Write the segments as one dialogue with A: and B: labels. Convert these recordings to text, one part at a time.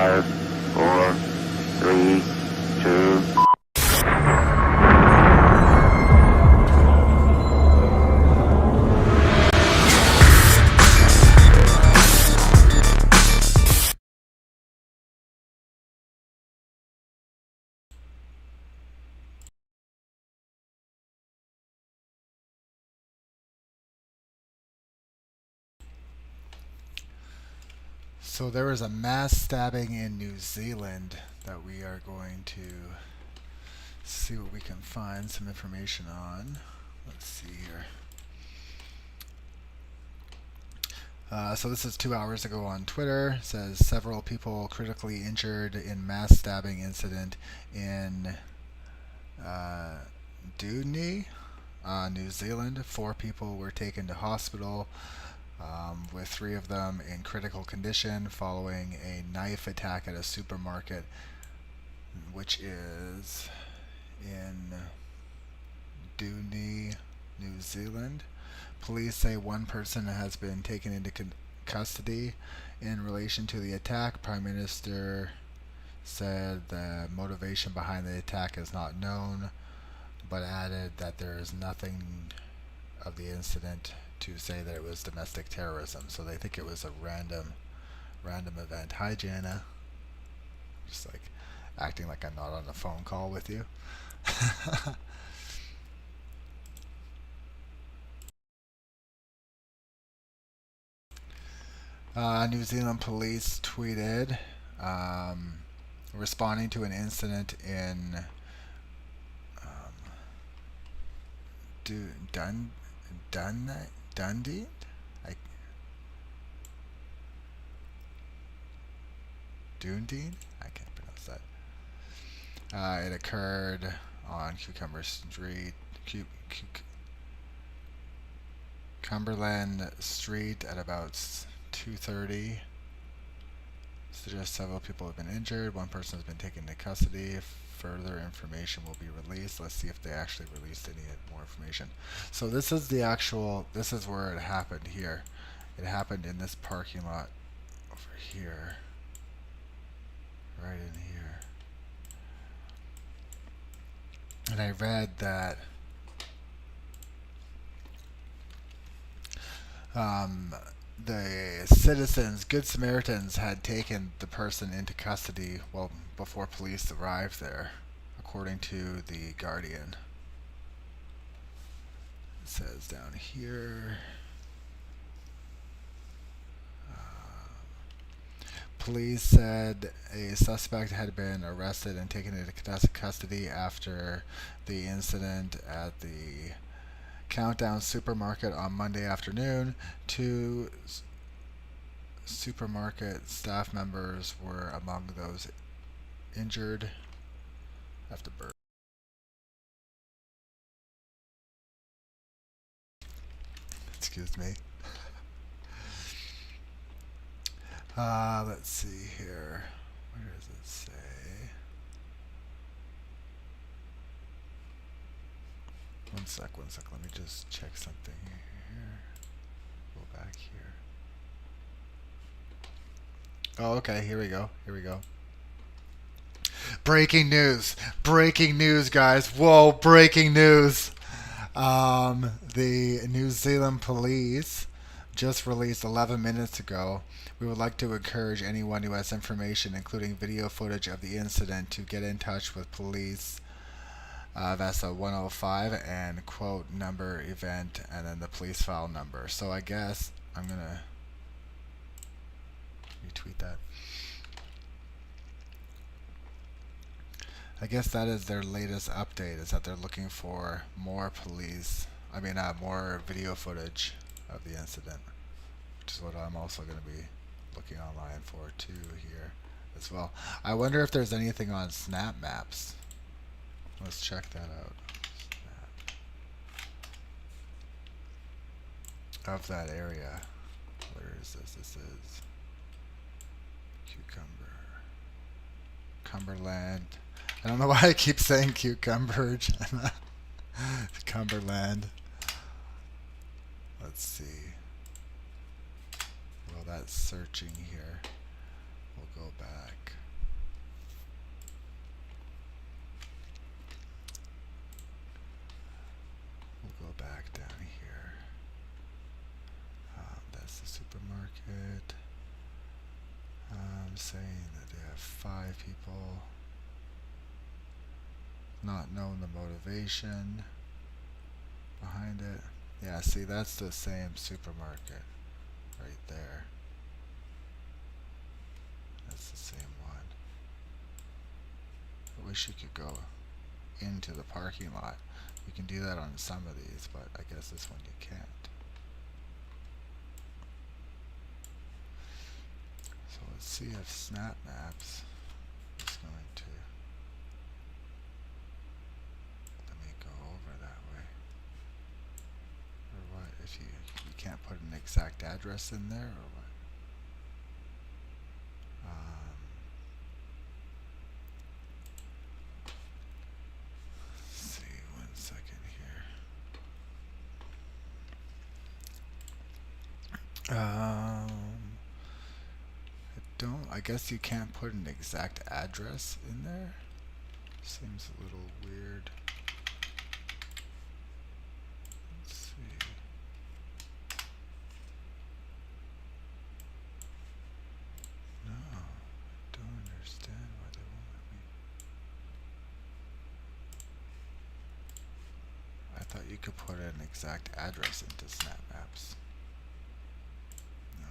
A: 5, 4, 3, 2.
B: So there was a mass stabbing in New Zealand that we are going to see what we can find some information on. Let's see here. So this is 2 hours ago on Twitter. It says several people critically injured in mass stabbing incident in Dunedin, New Zealand. 4 people were taken to hospital, with 3 of them in critical condition following a knife attack at a supermarket, which is in Dunedin, New Zealand. Police say 1 person has been taken into custody in relation to the attack. Prime Minister said the motivation behind the attack is not known, but added that there is nothing of the incident to say that it was domestic terrorism. So they think it was a random event. Hi, Jana. Just like acting like I'm not on a phone call with you. New Zealand police tweeted responding to an incident in Dundee? Dunedin? I can't pronounce that. It occurred on Cumberland Street at about 2:30. Suggests several people have been injured. 1 person has been taken into custody. Further information will be released. Let's see if they actually released any more information. So this is where it happened here. It happened in this parking lot over here. Right in here. And I read that the citizens, Good Samaritans, had taken the person into custody before police arrived there, according to the Guardian. It says down here. Police said a suspect had been arrested and taken into custody after the incident at the Countdown supermarket on Monday afternoon. 2 supermarket staff members were among those injured. I have to burp. Excuse me. Let's see here. Where does it say? One sec. Let me just check something here. Go back here. Oh, okay. Here we go. Breaking news, guys. Whoa, breaking news. The New Zealand police just released 11 minutes ago. We would like to encourage anyone who has information, including video footage of the incident, to get in touch with police. That's a 105 and quote number event and then the police file number. So I guess I'm going to retweet that. I guess that is their latest update, is that they're looking for more more video footage of the incident, which is what I'm also going to be looking online for too here as well. I wonder if there's anything on Snap Maps. Let's check that out. Of that area. Where is this? This is Cumberland. I don't know why I keep saying cucumber. Cumberland. Let's see. Well, that's searching here. We'll go back. saying that they have 5 people. Not knowing the motivation behind it. Yeah, see, that's the same supermarket right there. That's the same one. I wish you could go into the parking lot. You can do that on some of these, but I guess this one you can't. So let's see if Snap Maps is going to let me go over that way. Or what? If you can't put an exact address in there, or what? Let's see, 1 second here. I guess you can't put an exact address in there. Seems a little weird. Let's see. No, I don't understand why they won't let me. I thought you could put an exact address into Snap Maps. No.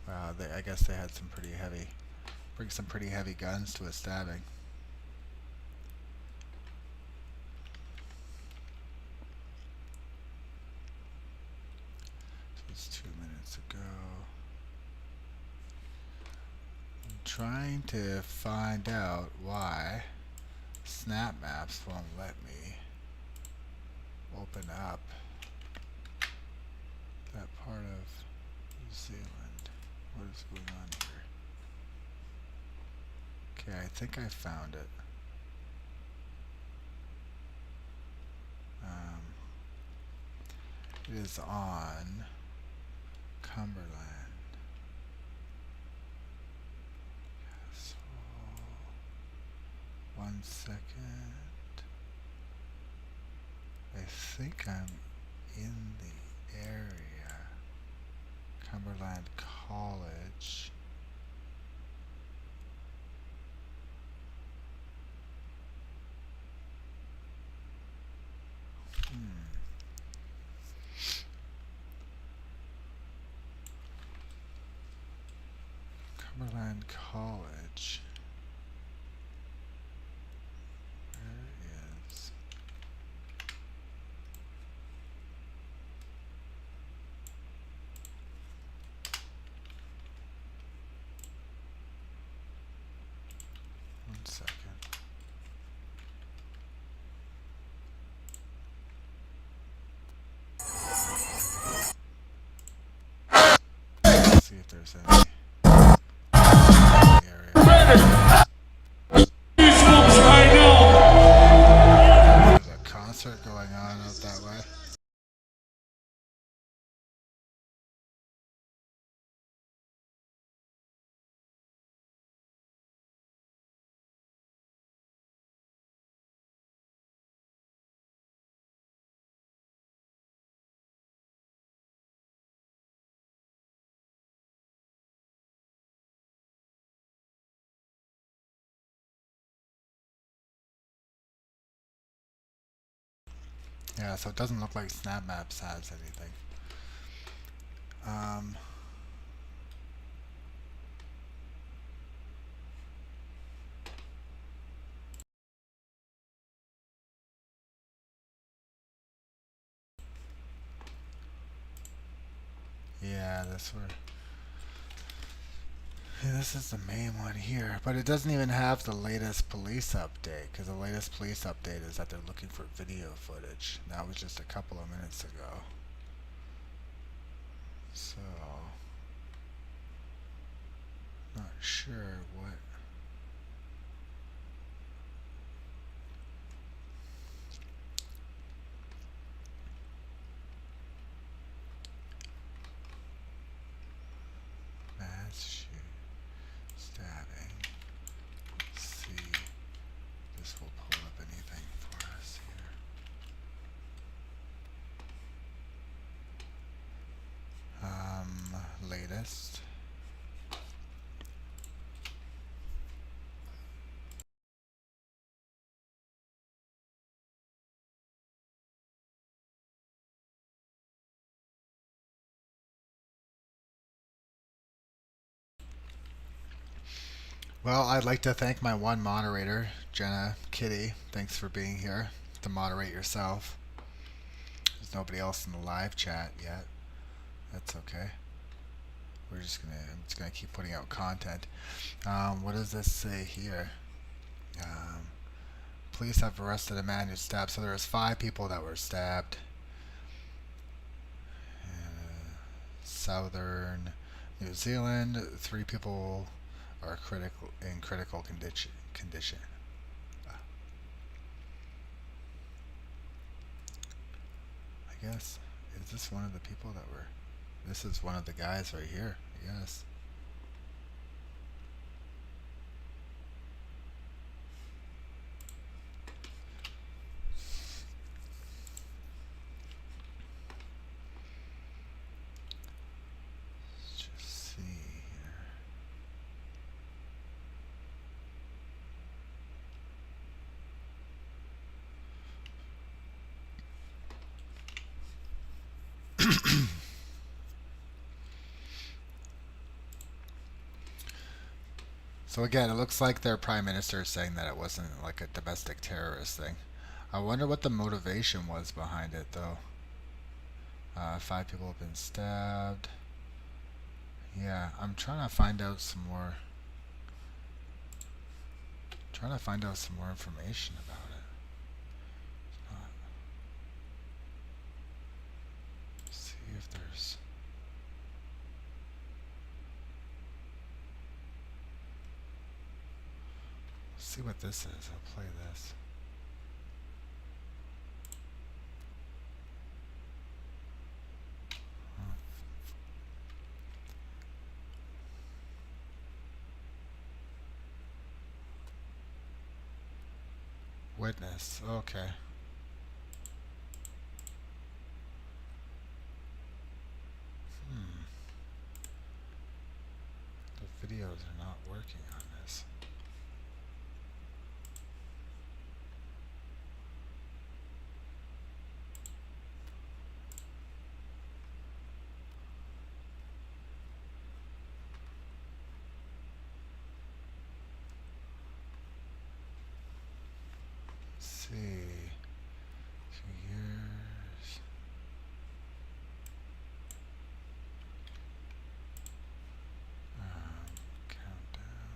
B: Wow, I guess they had some pretty heavy, bring some pretty heavy guns to a stabbing. So it's 2 minutes ago. I'm trying to find out why Snap Maps won't let me open up that part of New Zealand. What is going on here? Okay, I think I found it. It is on Cumberland. So, 1 second. I think I'm in the area. Cumberland College. Cumberland College. Where is... One second. Let's see if there's any area. There's a concert going on out that way. Yeah, so it doesn't look like Snap Maps has anything. Yeah, that's where... Yeah, this is the main one here, but it doesn't even have the latest police update, because the latest police update is that they're looking for video footage. That was just a couple of minutes ago. So, not sure what... guest. Well, I'd like to thank my one moderator, Jenna Kitty. Thanks for being here to moderate yourself. There's nobody else in the live chat yet. That's okay. I'm just gonna keep putting out content. What does this say here? Police have arrested a man who stabbed. So there was 5 people that were stabbed. Southern New Zealand. 3 people are in critical condition. I guess, is this one of the people that were? This is one of the guys right here. Yes. Let's just see here. So again, it looks like their prime minister is saying that it wasn't like a domestic terrorist thing. I wonder what the motivation was behind it, though. 5 people have been stabbed. Yeah, I'm trying to find out some more. Information about it. See if there's. See what this is. I'll play this. Witness. Okay. The videos are not working on this. Let's see. 2 years. Countdown.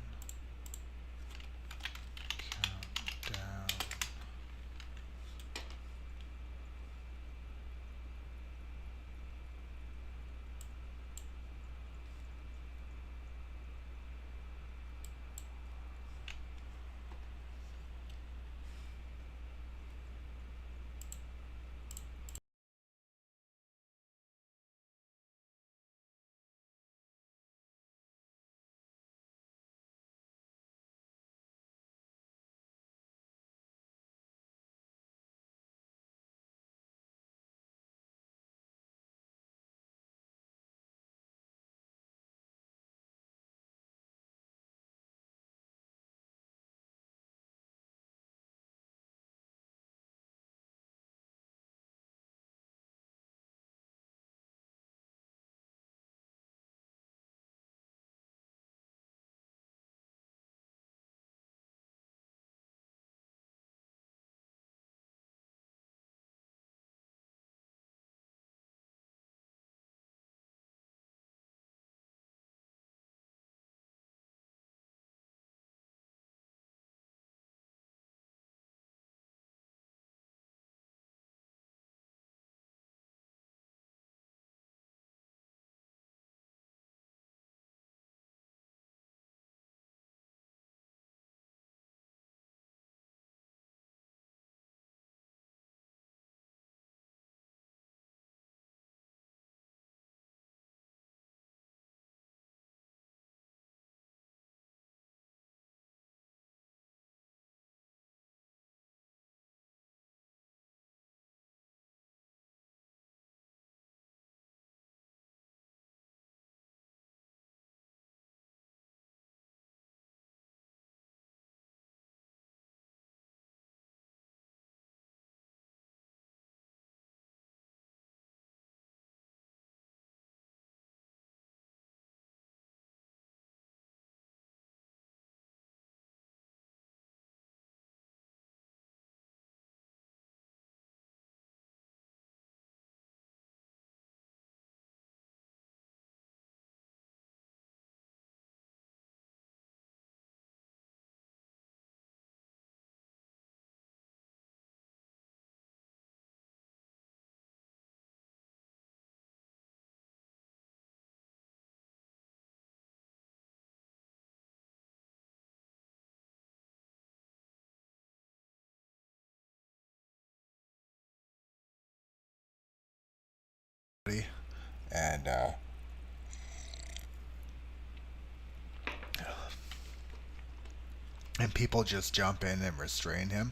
B: and people just jump in and restrain him.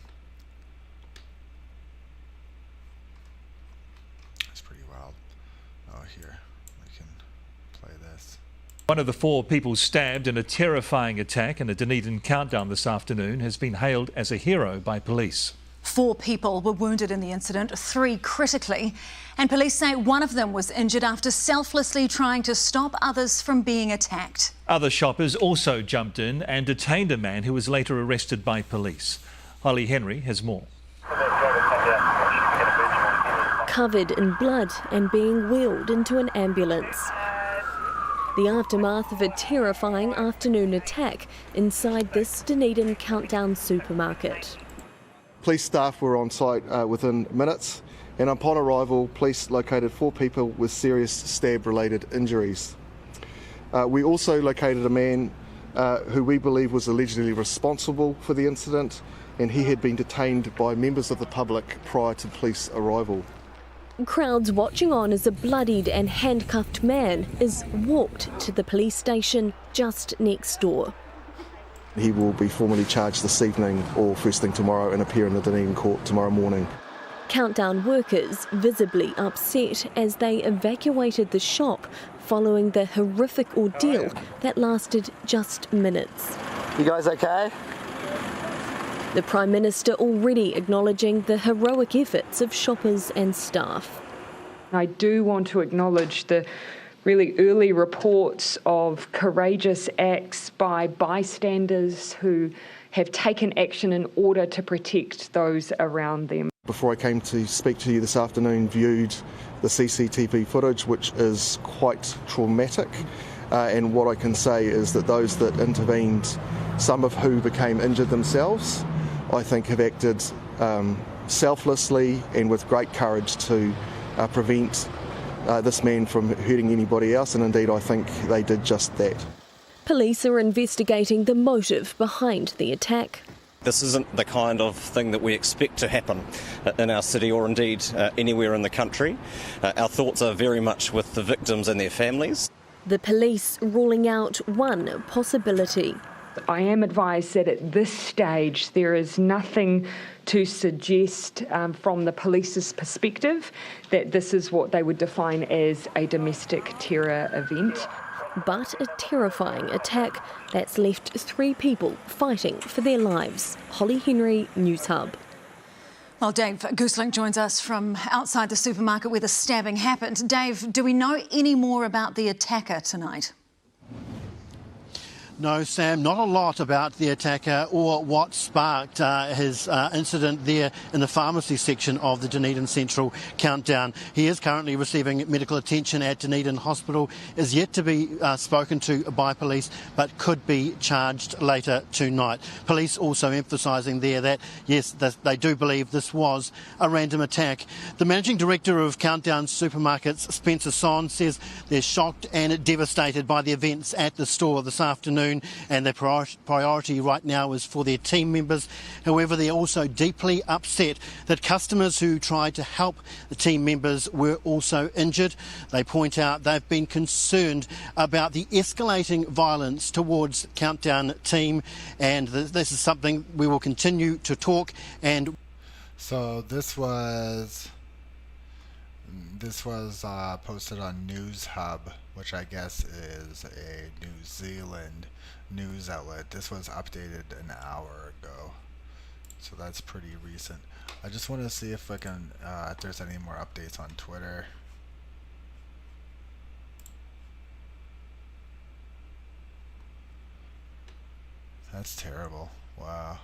B: It's pretty wild. Oh, here, we can play this.
C: One of the 4 people stabbed in a terrifying attack in a Dunedin countdown this afternoon has been hailed as a hero by police.
D: 4 people were wounded in the incident, 3 critically, and police say one of them was injured after selflessly trying to stop others from being attacked.
C: Other shoppers also jumped in and detained a man who was later arrested by police. Holly Henry has more.
E: Covered in blood and being wheeled into an ambulance. The aftermath of a terrifying afternoon attack inside this Dunedin countdown supermarket.
F: Police staff were on site within minutes, and upon arrival, police located 4 people with serious stab-related injuries. We also located a man who we believe was allegedly responsible for the incident, and he had been detained by members of the public prior to police arrival.
E: Crowds watching on as a bloodied and handcuffed man is walked to the police station just next door.
F: He will be formally charged this evening or first thing tomorrow and appear in the Dunedin court tomorrow morning.
E: Countdown workers visibly upset as they evacuated the shop following the horrific ordeal that lasted just minutes.
G: You guys okay?
E: The Prime Minister already acknowledging the heroic efforts of shoppers and staff.
H: I do want to acknowledge the really early reports of courageous acts by bystanders who have taken action in order to protect those around them.
F: Before I came to speak to you this afternoon, viewed the CCTV footage, which is quite traumatic. And what I can say is that those that intervened, some of who became injured themselves, I think have acted selflessly and with great courage to prevent this man from hurting anybody else, and indeed I think they did just that.
E: Police are investigating the motive behind the attack.
I: This isn't the kind of thing that we expect to happen in our city or indeed anywhere in the country. Our thoughts are very much with the victims and their families.
E: The police ruling out one possibility.
H: I am advised that at this stage there is nothing to suggest from the police's perspective that this is what they would define as a domestic terror event.
E: But a terrifying attack that's left 3 people fighting for their lives. Holly Henry, News Hub.
D: Well, Dave Gooselink joins us from outside the supermarket where the stabbing happened. Dave, do we know any more about the attacker tonight?
J: No, Sam, not a lot about the attacker or what sparked his incident there in the pharmacy section of the Dunedin Central countdown. He is currently receiving medical attention at Dunedin Hospital, is yet to be spoken to by police, but could be charged later tonight. Police also emphasising there that, yes, they do believe this was a random attack. The Managing Director of Countdown Supermarkets, Spencer Son, says they're shocked and devastated by the events at the store this afternoon, and their priority right now is for their team members. However, they're also deeply upset that customers who tried to help the team members were also injured. They point out they've been concerned about the escalating violence towards Countdown team, and this is something we will continue to talk. And
B: so this was posted on News Hub, which I guess is a New Zealand news outlet. This was updated an hour ago, so that's pretty recent. I just want to see if I can, if there's any more updates on Twitter. That's terrible. Wow.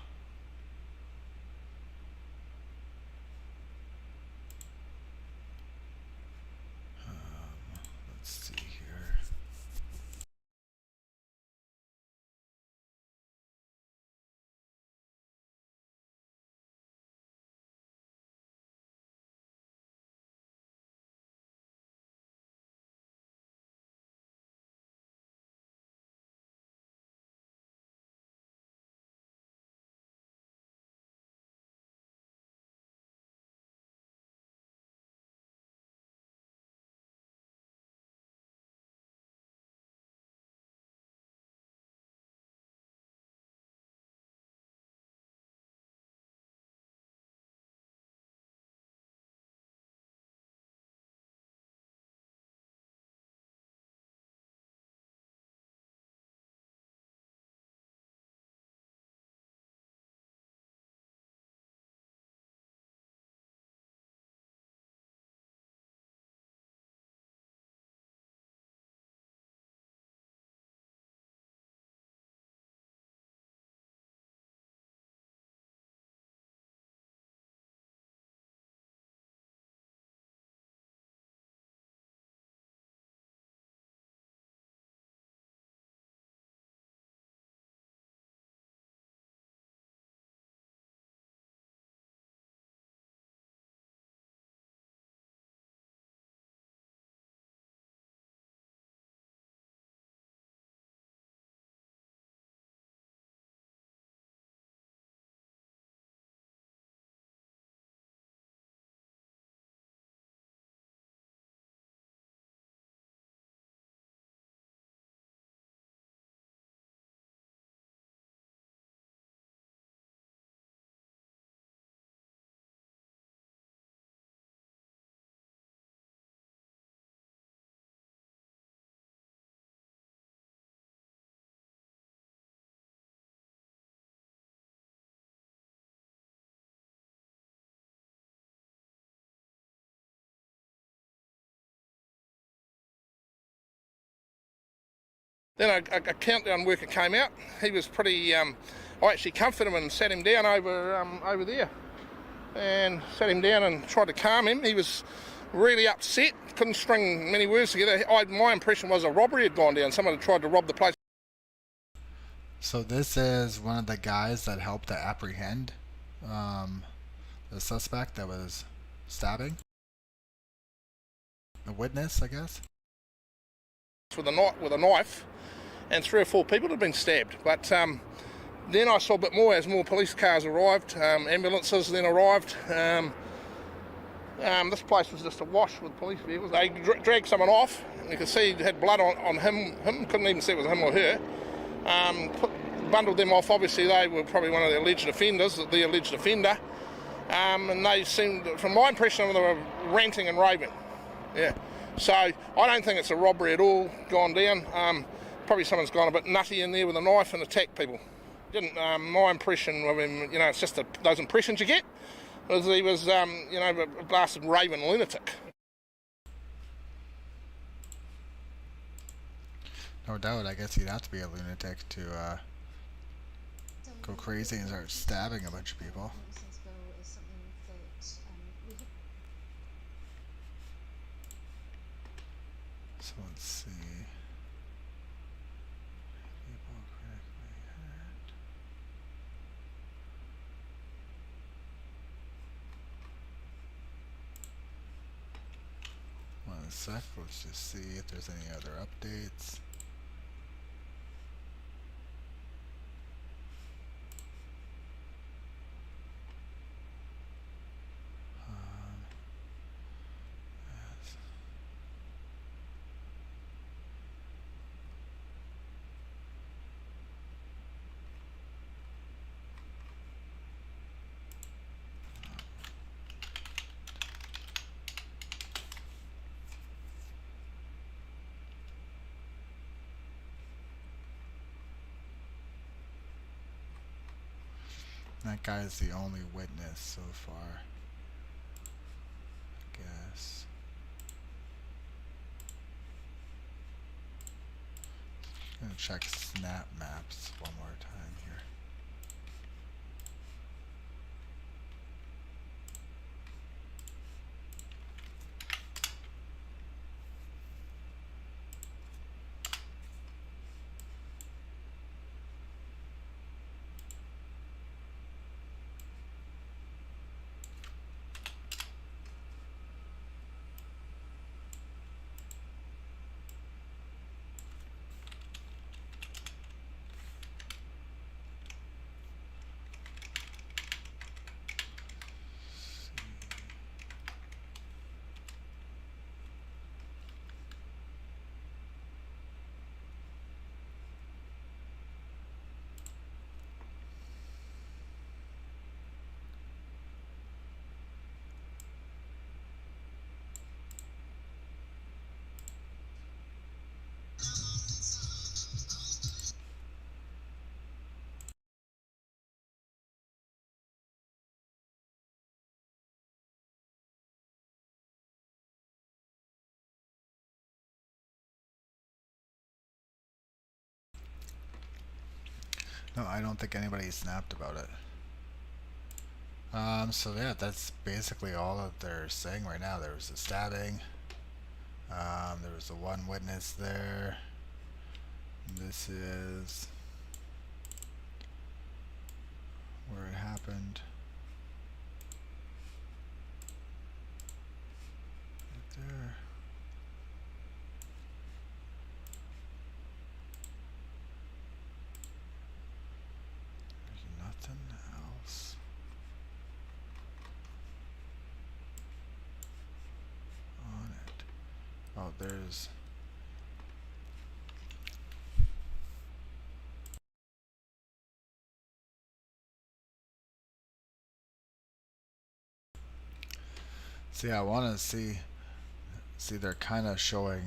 G: Then a countdown worker came out. He was pretty. I actually comforted him and sat him down over there, and sat him down and tried to calm him. He was really upset. Couldn't string many words together. My impression was a robbery had gone down. Someone had tried to rob the place.
B: So this is one of the guys that helped to apprehend the suspect that was stabbing. A witness, I guess.
G: With a knife, and 3 or 4 people had been stabbed. But then I saw a bit more as more police cars arrived, ambulances then arrived. This place was just awash with police vehicles. They dragged someone off, and you could see he had blood on him. Couldn't even see it was him or her. Bundled them off. Obviously, they were probably one of the alleged offenders, the alleged offender. And they seemed, from my impression, they were ranting and raving. Yeah. So I don't think it's a robbery at all gone down. Probably someone's gone a bit nutty in there with a knife and attacked people. My impression of him, it's just those impressions you get, was he was, a blasted raving lunatic.
B: No doubt, I guess you'd have to be a lunatic to go crazy and start stabbing a bunch of people. So let's see. People critically hurt. One sec, let's just see if there's any other updates. That guy is the only witness so far, I guess. I'm gonna check snap maps one more time here. No, I don't think anybody snapped about it. So yeah, that's basically all that they're saying right now. There was a stabbing. There was the one witness there. This is where it happened. Right there. Nothing else. On it. Oh, there's. See, I want to see. See, they're kind of showing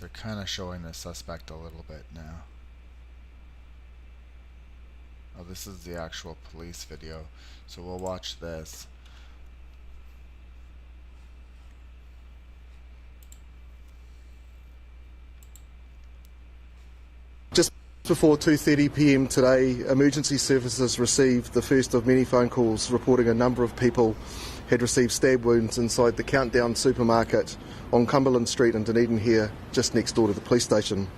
B: the suspect a little bit now. Oh, this is the actual police video, so we'll watch this.
F: Before 2:30 p.m. today, emergency services received the first of many phone calls reporting a number of people had received stab wounds inside the Countdown supermarket on Cumberland Street in Dunedin here, just next door to the police station.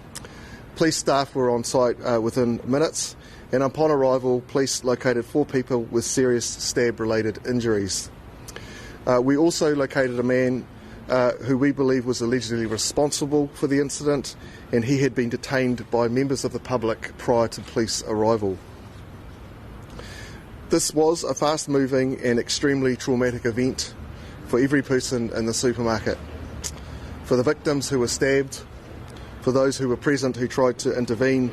F: Police staff were on site within minutes, and upon arrival, police located 4 people with serious stab-related injuries. We also located a man who we believe was allegedly responsible for the incident, and he had been detained by members of the public prior to police arrival. This was a fast-moving and extremely traumatic event for every person in the supermarket. For the victims who were stabbed, for those who were present who tried to intervene,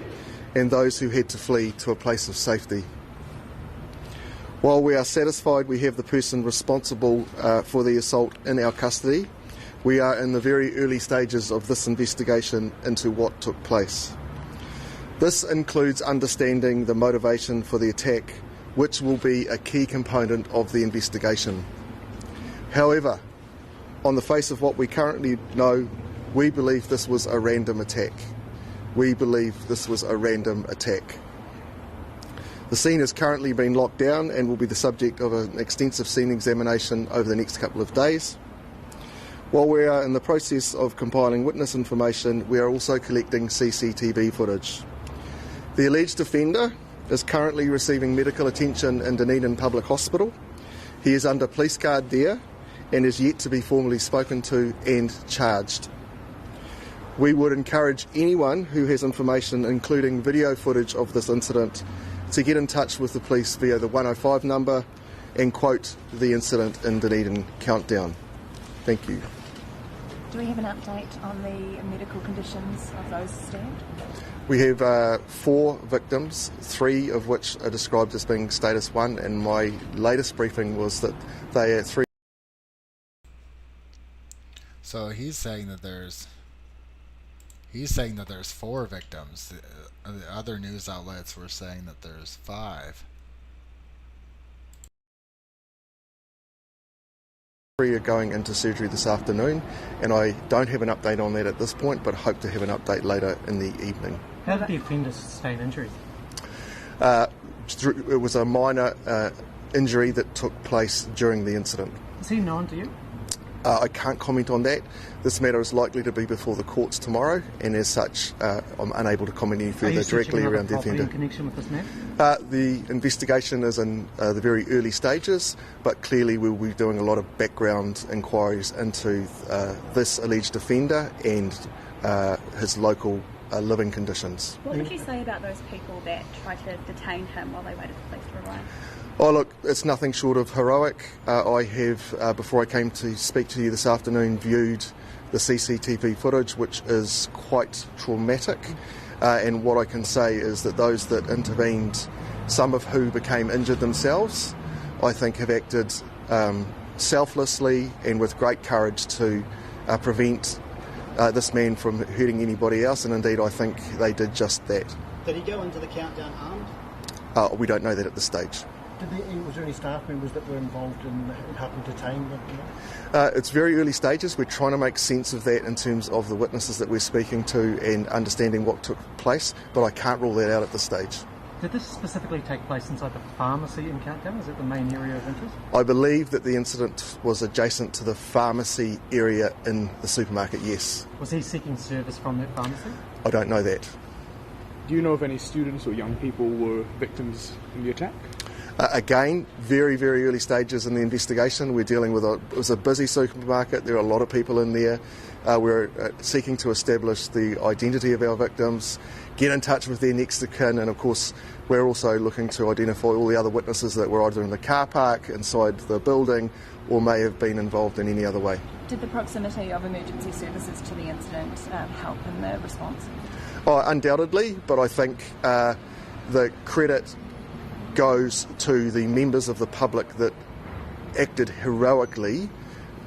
F: and those who had to flee to a place of safety. While we are satisfied we have the person responsible for the assault in our custody, we are in the very early stages of this investigation into what took place. This includes understanding the motivation for the attack, which will be a key component of the investigation. However, on the face of what we currently know, we believe this was a random attack. We believe this was a random attack. The scene has currently been locked down and will be the subject of an extensive scene examination over the next couple of days. While we are in the process of compiling witness information, we are also collecting CCTV footage. The alleged offender is currently receiving medical attention in Dunedin Public Hospital. He is under police guard there and is yet to be formally spoken to and charged. We would encourage anyone who has information, including video footage of this incident, to get in touch with the police via the 105 number and quote the incident in Dunedin Countdown. Thank you.
K: Do we have an update on the medical conditions of those stabbed?
F: We have 4 victims, 3 of which are described as being status 1, and my latest briefing was that they are 3.
B: So he's saying that there's 4 victims. The other news outlets were saying that there's 5.
F: 3 are going into surgery this afternoon, and I don't have an update on that at this point, but hope to have an update later in the evening.
L: How did the offender sustain injuries?
F: It was a minor injury that took place during the incident.
L: Is he known to you?
F: I can't comment on that. This matter is likely to be before the courts tomorrow, and as such, I'm unable to comment any further directly around the offender.
L: In connection with this matter?
F: The investigation is in the very early stages, but clearly we'll be doing a lot of background inquiries into this alleged offender and his local living conditions.
K: What would you say about those people that tried to detain him while they waited for police to arrive?
F: Oh look, it's nothing short of heroic. I have, before I came to speak to you this afternoon, viewed the CCTV footage, which is quite traumatic. And what I can say is that those that intervened, some of who became injured themselves, I think have acted selflessly and with great courage to prevent this man from hurting anybody else, and indeed I think they did just that.
J: Did he go into the countdown armed?
F: We don't know that at this stage.
J: Was there any staff members that were involved in helping detain them?
F: It's very early stages. We're trying to make sense of that in terms of the witnesses that we're speaking to and understanding what took place, but I can't rule that out at this stage.
L: Did this specifically take place inside the pharmacy in Countdown? Is it the main area of interest?
F: I believe that the incident was adjacent to the pharmacy area in the supermarket, yes.
L: Was he seeking service from that pharmacy?
F: I don't know that.
M: Do you know if any students or young people were victims in the attack?
F: Again, very, very early stages in the investigation. We're dealing with it was a busy supermarket. There are a lot of people in there. We're seeking to establish the identity of our victims, get in touch with their next of kin, and of course we're also looking to identify all the other witnesses that were either in the car park, inside the building, or may have been involved in any other way.
K: Did the proximity of emergency services to the incident help in the response?
F: Undoubtedly, but I think the credit goes to the members of the public that acted heroically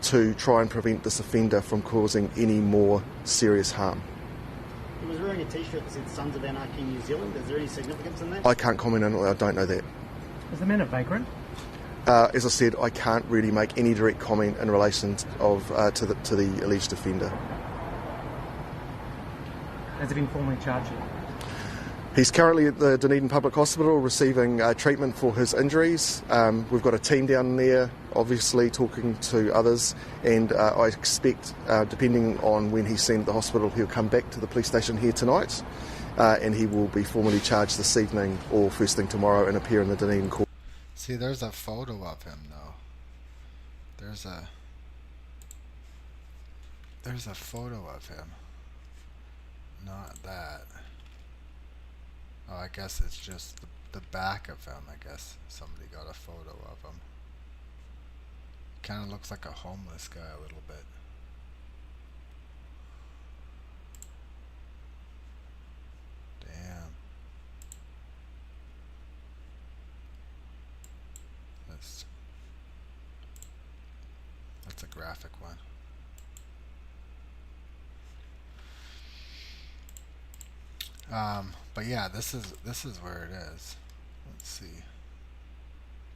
F: to try and prevent this offender from causing any more serious harm.
J: He was wearing a t-shirt that said Sons of Anarchy New Zealand. Is there any significance in that?
F: I can't comment on it. I don't know that.
L: Is the man a vagrant?
F: As I said, I can't really make any direct comment in relation to the alleged offender.
L: Has he been formally charged yet?
F: He's currently at the Dunedin Public Hospital receiving treatment for his injuries. We've got a team down there, obviously talking to others, and I expect, depending on when he's seen at the hospital, he'll come back to the police station here tonight, and he will be formally charged this evening or first thing tomorrow and appear in the Dunedin court.
B: See, there's a photo of him, though. There's a photo of him. Not that. Oh, I guess it's just the back of him. I guess somebody got a photo of him. Kind of looks like a homeless guy a little bit. Damn. That's a graphic one. But yeah, this is where it is. Let's see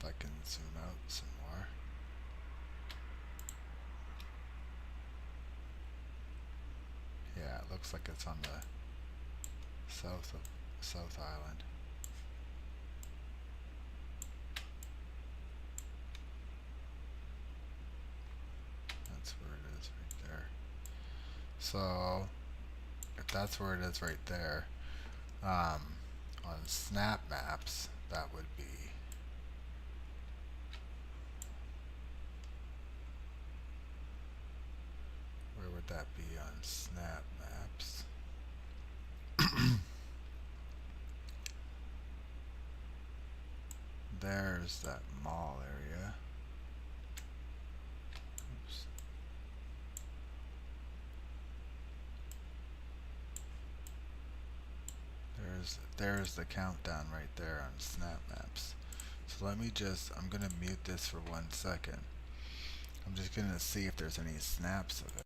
B: if I can zoom out some more. Yeah, it looks like it's on the South Island. That's where it is right there. So if that's where it is right there, on snap maps, that would be where would that be on snap maps? There's that mall area. Oops. There's the countdown right there on snap maps. So let me I'm gonna mute this for 1 second. I'm just gonna see if there's any snaps of it.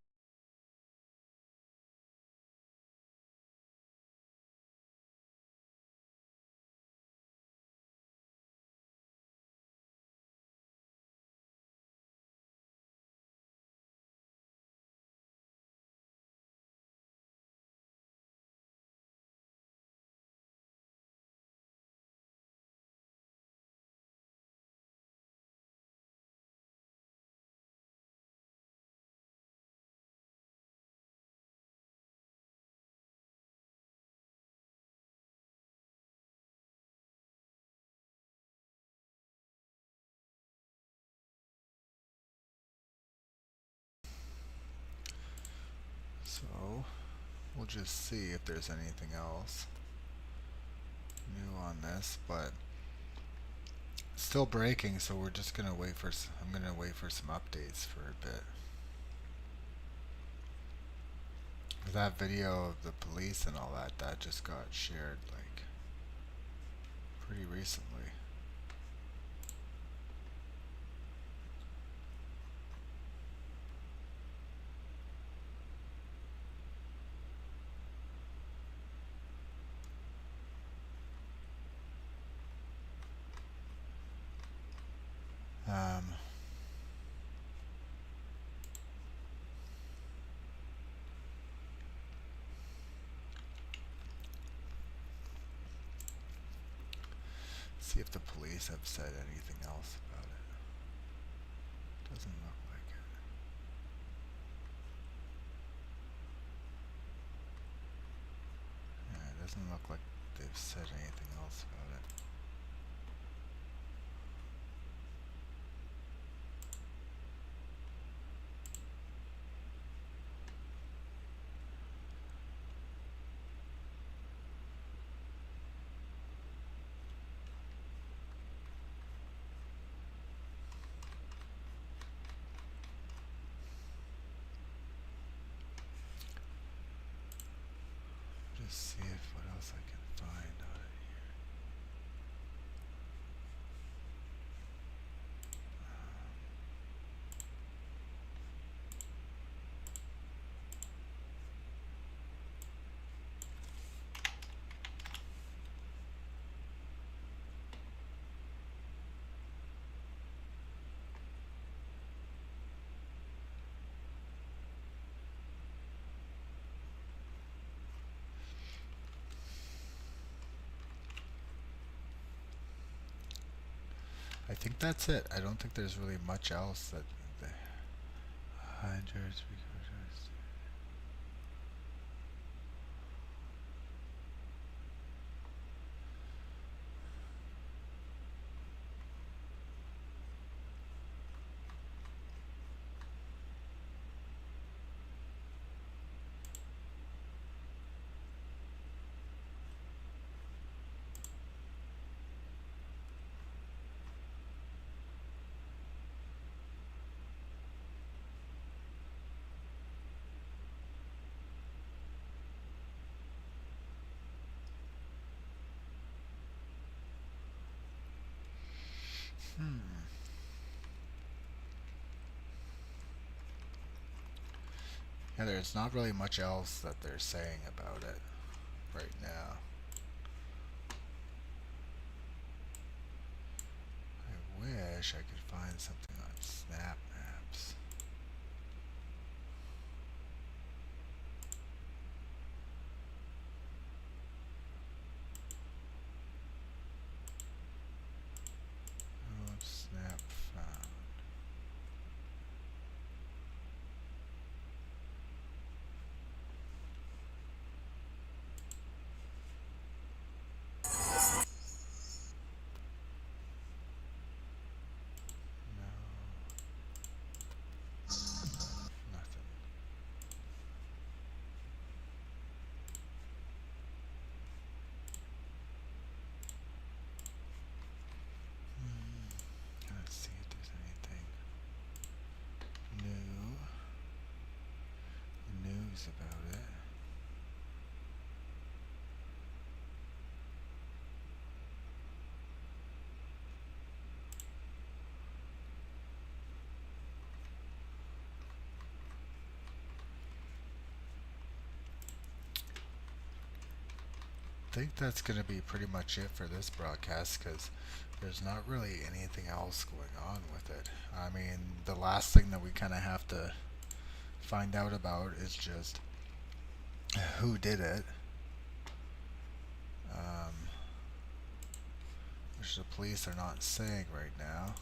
B: So we'll just see if there's anything else new on this, but still breaking, so we're just gonna wait for I'm gonna wait for some updates for a bit. That video of the police and all that just got shared like pretty recently. See if the police have said anything else about it. Doesn't look like it. Yeah, it doesn't look like they've said anything else about it. Just see if what else I can find on it here. think that's it. I don't think there's really much else that the hunters. Yeah, there's not really much else that they're saying about it right now. I wish I could find something on Snap Maps. Oh, Snap found. Let's see if there's anything news about it. I think that's going to be pretty much it for this broadcast, because there's not really anything else going on with it. I mean, the last thing that we kind of have to find out about is just who did it, which the police are not saying right now.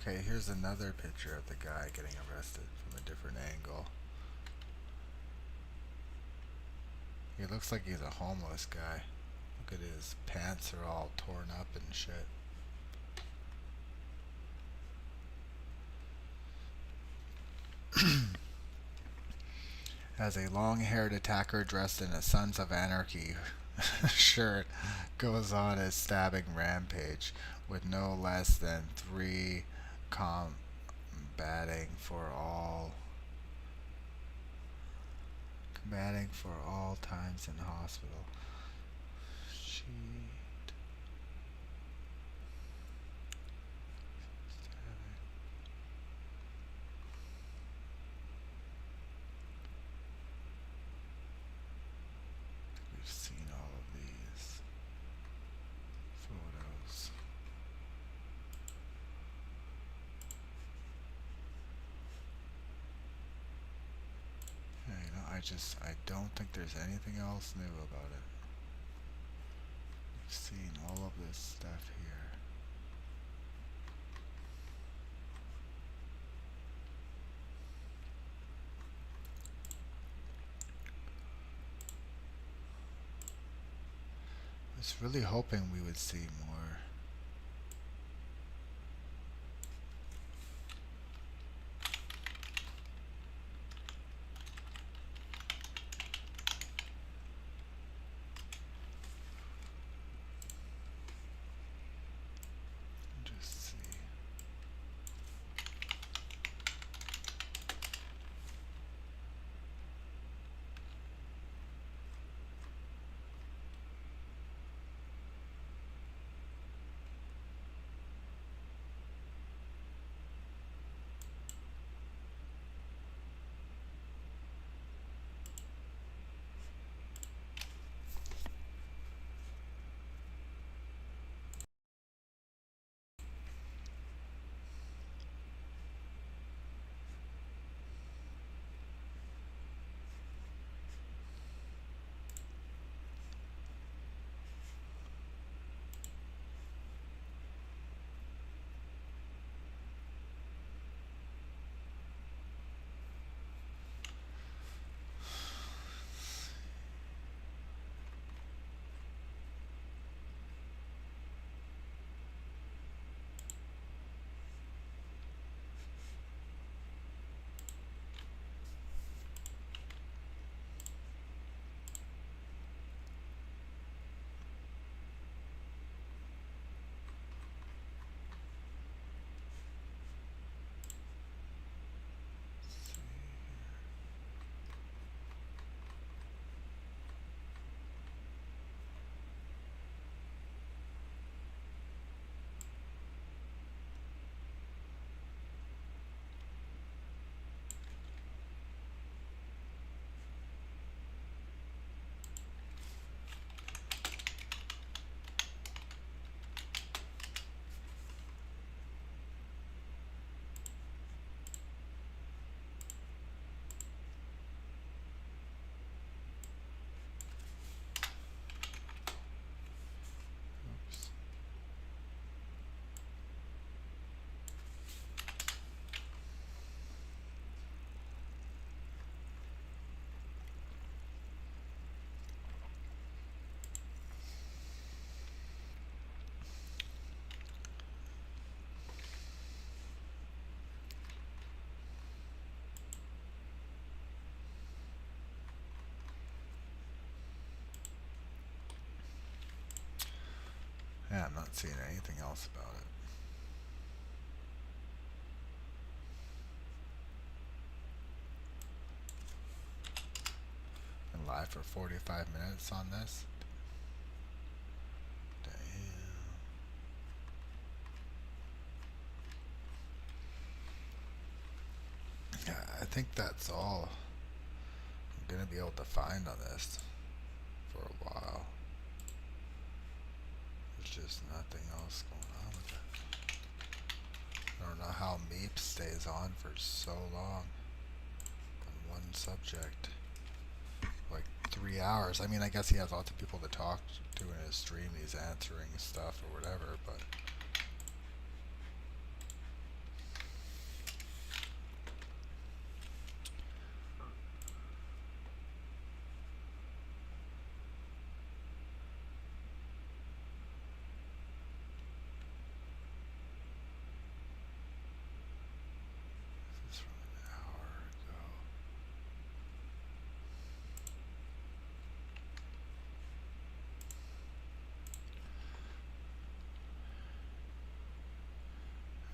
B: Okay, here's another picture of the guy getting arrested from a different angle. He looks like he's a homeless guy. Look at his pants are all torn up and shit. As a long-haired attacker dressed in a Sons of Anarchy shirt goes on his stabbing rampage with no less than 3 combating for all times in hospital. Shit. We've seen all of these photos. Yeah, you know, I don't think there's anything else new about it. We've seen all of this stuff here. I was really hoping we would see more. Just see. Yeah, I'm not seeing anything else about it. Been live for 45 minutes on this. Damn. Yeah, I think that's all I'm gonna be able to find on this for a while. There's just nothing else going on with it. I don't know how Meep stays on for so long on one subject. Like 3 hours. I mean, I guess he has lots of people to talk to in his stream. He's answering stuff or whatever, but this is from an hour ago.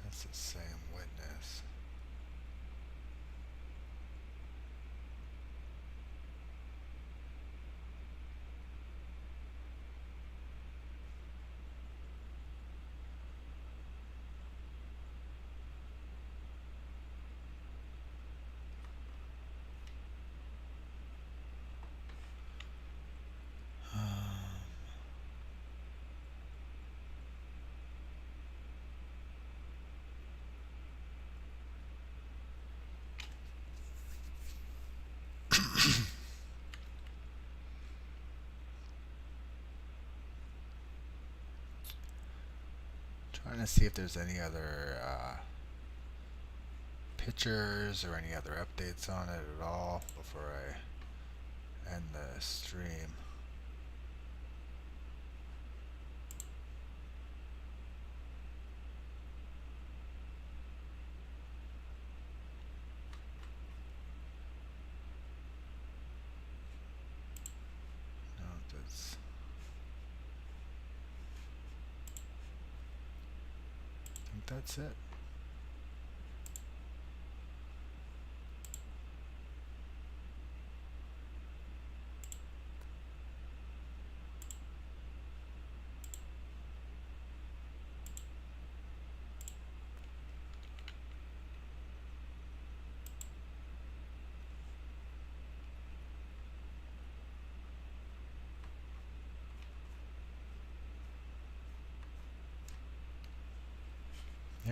B: That's the same witness. Trying to see if there's any other pictures or any other updates on it at all before I end the stream. No, that's... I think that's it.